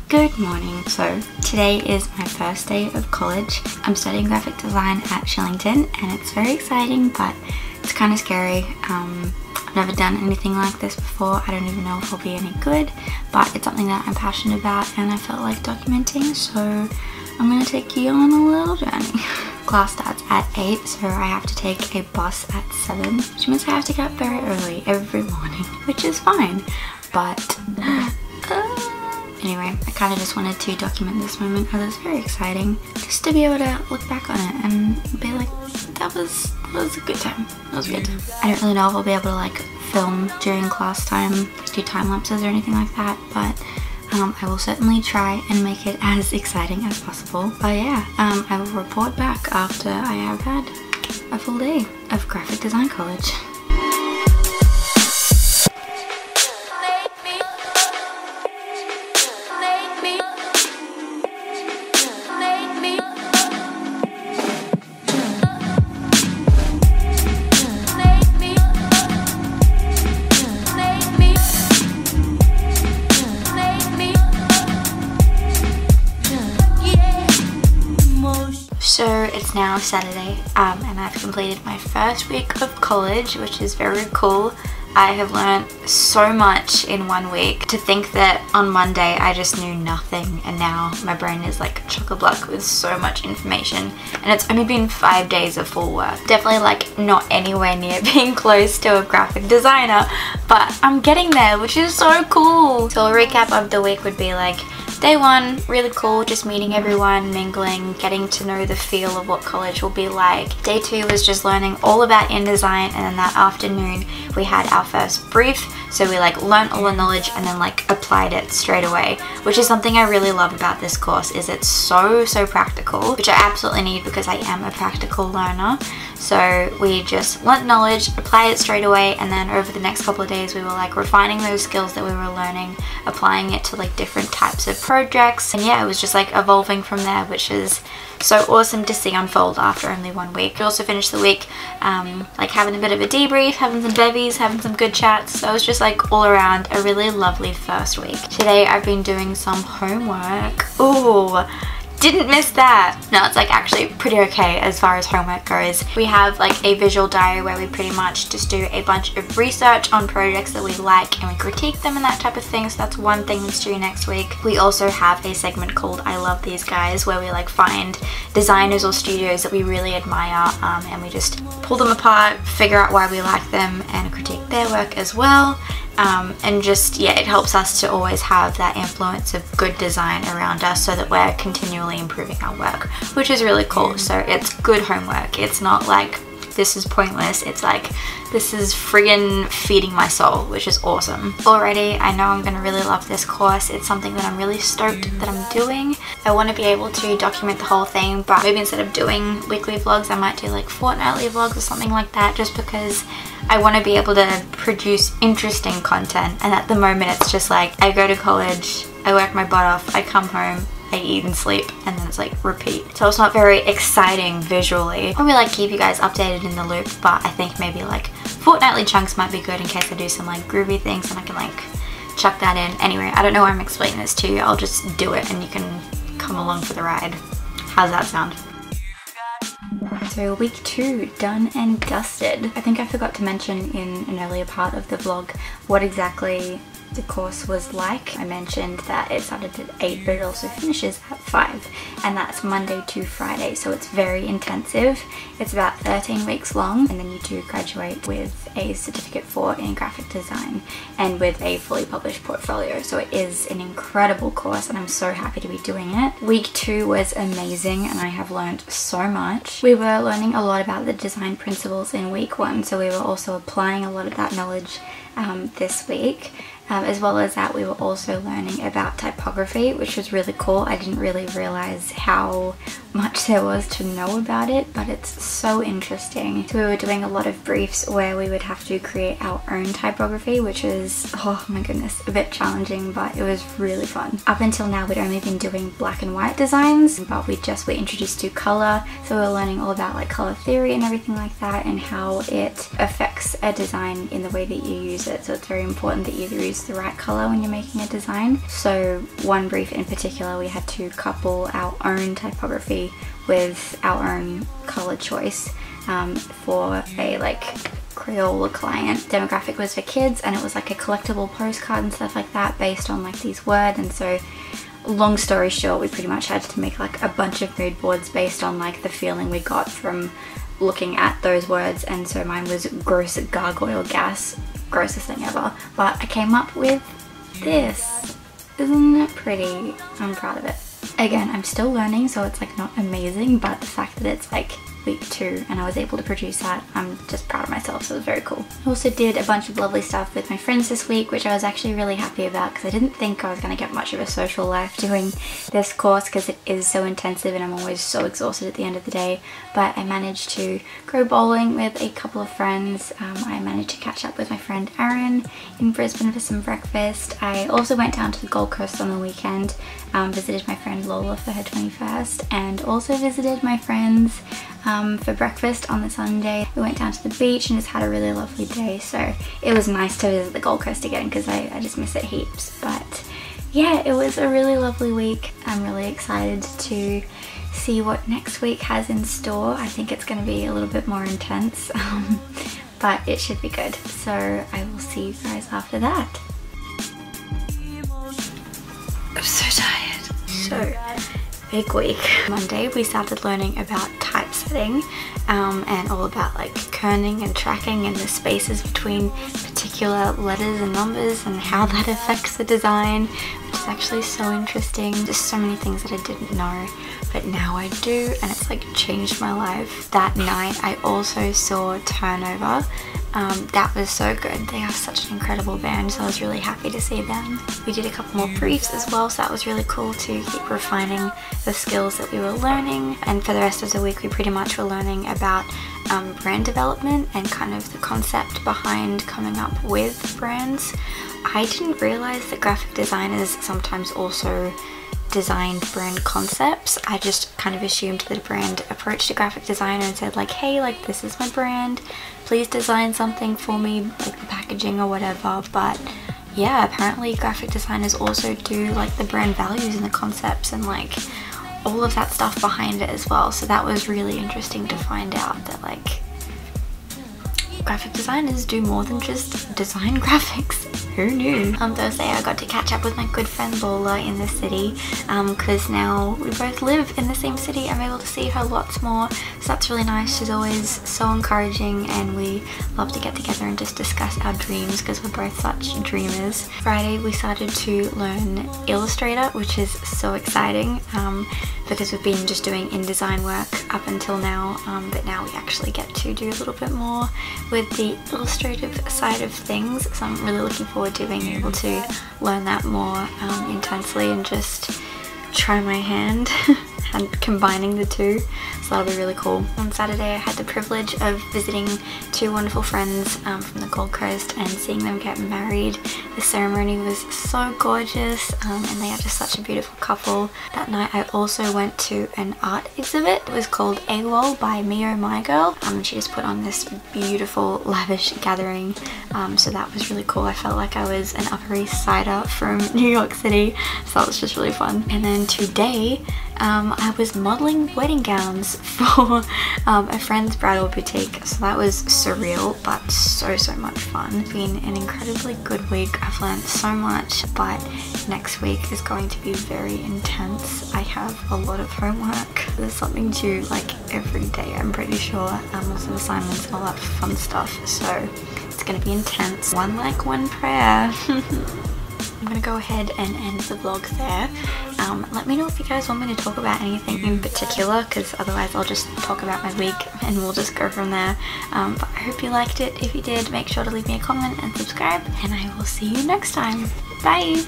Good morning. So today is my first day of college. I'm studying graphic design at Shillington and it's very exciting, but it's kind of scary. I've never done anything like this before. I don't even know if I'll be any good, but it's something that I'm passionate about and I felt like documenting, so I'm going to take you on a little journey. Class starts at 8, so I have to take a bus at 7, which means I have to get up very early every morning, which is fine, but anyway, I kind of just wanted to document this moment as it's very exciting, just to be able to look back on it and be like, that was a good time. That was good. I don't really know if I'll be able to like film during class time, like do time lapses or anything like that, but I will certainly try and make it as exciting as possible. But yeah, I will report back after I have had a full day of graphic design college. So it's now Saturday and I've completed my first week of college, which is very cool. I have learned so much in 1 week. To think that on Monday I just knew nothing and now my brain is like chock-a-block with so much information, and it's only been 5 days of full work. Definitely like not anywhere near being close to a graphic designer, but I'm getting there, which is so cool. So a recap of the week would be like, Day 1, really cool, just meeting everyone, mingling, getting to know the feel of what college will be like. Day 2 was just learning all about InDesign, and then that afternoon we had our first brief, so we like learned all the knowledge and then like applied it straight away, which is something I really love about this course, is it's so practical, which I absolutely need because I am a practical learner. So we just learnt knowledge, applied it straight away, and then over the next couple of days we were like refining those skills that we were learning, applying it to like different types of projects, and yeah, it was just like evolving from there, which is so awesome to see unfold after only 1 week. We also finished the week like having a bit of a debrief, having some bevies, having some good chats, so it was just like all around a really lovely first week. Today I've been doing some homework. Ooh, didn't miss that. No, it's like actually pretty okay as far as homework goes. We have like a visual diary where we pretty much just do a bunch of research on projects that we like and we critique them and that type of thing, so that's one thing that's due next week. We also have a segment called I Love These Guys, where we like find designers or studios that we really admire and we just pull them apart, figure out why we like them and critique their work as well. And just, yeah, it helps us to always have that influence of good design around us so that we're continually improving our work, which is really cool. So it's good homework. It's not like this is pointless. It's like this is friggin' feeding my soul, which is awesome. Already, I know I'm gonna really love this course. It's something that I'm really stoked that I'm doing. I want to be able to document the whole thing, but maybe instead of doing weekly vlogs, I might do like fortnightly vlogs or something like that, just because I want to be able to produce interesting content. And at the moment it's just like I go to college, I work my butt off, I come home, I eat and sleep, and then it's like repeat. So it's not very exciting visually. Probably like keep you guys updated in the loop, but I think maybe like fortnightly chunks might be good in case I do some like groovy things and I can like chuck that in. Anyway, I don't know why I'm explaining this to you. I'll just do it and you can come along for the ride. How's that sound? So week 2 done and dusted. I think I forgot to mention in an earlier part of the vlog what exactly the course was like. I mentioned that it started at 8 but it also finishes at 5, and that's Monday to Friday, so it's very intensive. It's about 13 weeks long, and then you do graduate with a certificate in graphic design and with a fully published portfolio. So it is an incredible course and I'm so happy to be doing it. Week 2 was amazing and I have learned so much. We were learning a lot about the design principles in week 1, so we were also applying a lot of that knowledge this week. As well as that, we were also learning about typography, which was really cool. I didn't really realize how much there was to know about it, but it's so interesting. So we were doing a lot of briefs where we would have to create our own typography, which is, oh my goodness, a bit challenging, but it was really fun. Up until now, we'd only been doing black and white designs, but we just were introduced to color. So we were learning all about like color theory and everything like that, and how it affects a design in the way that you use it. So it's very important that you use choose the right color when you're making a design. So one brief in particular, we had to couple our own typography with our own color choice for a like Crayola client. Demographic was for kids, and it was like a collectible postcard and stuff like that based on like these words. And so long story short, we pretty much had to make like a bunch of mood boards based on like the feeling we got from looking at those words. And so mine was gross gargoyle gas, grossest thing ever, but I came up with this. Isn't it pretty? I'm proud of it. Again, I'm still learning, so it's like not amazing, but the fact that it's like week 2 and I was able to produce that, I'm just proud of myself, so it was very cool. I also did a bunch of lovely stuff with my friends this week, which I was actually really happy about because I didn't think I was going to get much of a social life doing this course because it is so intensive and I'm always so exhausted at the end of the day. But I managed to go bowling with a couple of friends. I managed to catch up with my friend Erin in Brisbane for some breakfast. I also went down to the Gold Coast on the weekend, visited my friend Lola for her 21st, and also visited my friends for breakfast on the Sunday. We went down to the beach and just had a really lovely day, so it was nice to visit the Gold Coast again because I just miss it heaps. But yeah, it was a really lovely week. I'm really excited to see what next week has in store. I think it's going to be a little bit more intense, but it should be good. So I will see you guys after that. I'm so tired. So big week. Monday we started learning about typesetting and all about like kerning and tracking and the spaces between particular letters and numbers and how that affects the design, which is actually so interesting. Just so many things that I didn't know, but now I do, and it's like changed my life. That night I also saw Turnover. That was so good. They have such an incredible band, so I was really happy to see them. We did a couple more briefs as well, so that was really cool to keep refining the skills that we were learning. And for the rest of the week we pretty much were learning about brand development and kind of the concept behind coming up with brands. I didn't realize that graphic designers sometimes also designed brand concepts. I just kind of assumed that a brand approached a graphic designer and said like, hey, like this is my brand, please design something for me, like the packaging or whatever. But yeah, apparently graphic designers also do like the brand values and the concepts and like all of that stuff behind it as well. So that was really interesting to find out that like graphic designers do more than just design graphics. Who knew? On Thursday I got to catch up with my good friend Lola in the city because now we both live in the same city. I'm able to see her lots more, so that's really nice. She's always so encouraging and we love to get together and just discuss our dreams because we're both such dreamers. Friday we started to learn Illustrator, which is so exciting because we've been just doing InDesign work up until now, but now we actually get to do a little bit more with the illustrative side of things, so I'm really looking forward to being able to learn that more intensely and just try my hand and combining the two, so that'll be really cool. On Saturday I had the privilege of visiting 2 wonderful friends from the Gold Coast and seeing them get married. The ceremony was so gorgeous and they are just such a beautiful couple. That night I also went to an art exhibit. It was called AWOL by Me Oh My Girl. She just put on this beautiful lavish gathering, so that was really cool. I felt like I was an Upper East Sider from New York City, so that was just really fun. And then today I was modeling wedding gowns for a friend's bridal boutique, so that was surreal but so much fun. It's been an incredibly good week. I've learned so much, but next week is going to be very intense. I have a lot of homework. There's something to like every day, I'm pretty sure, some assignments and all that fun stuff, so it's gonna be intense. One like, one prayer. I'm gonna go ahead and end the vlog there. Let me know if you guys want me to talk about anything in particular, because otherwise I'll just talk about my week and we'll just go from there. But I hope you liked it. If you did, make sure to leave me a comment and subscribe, and I will see you next time. Bye!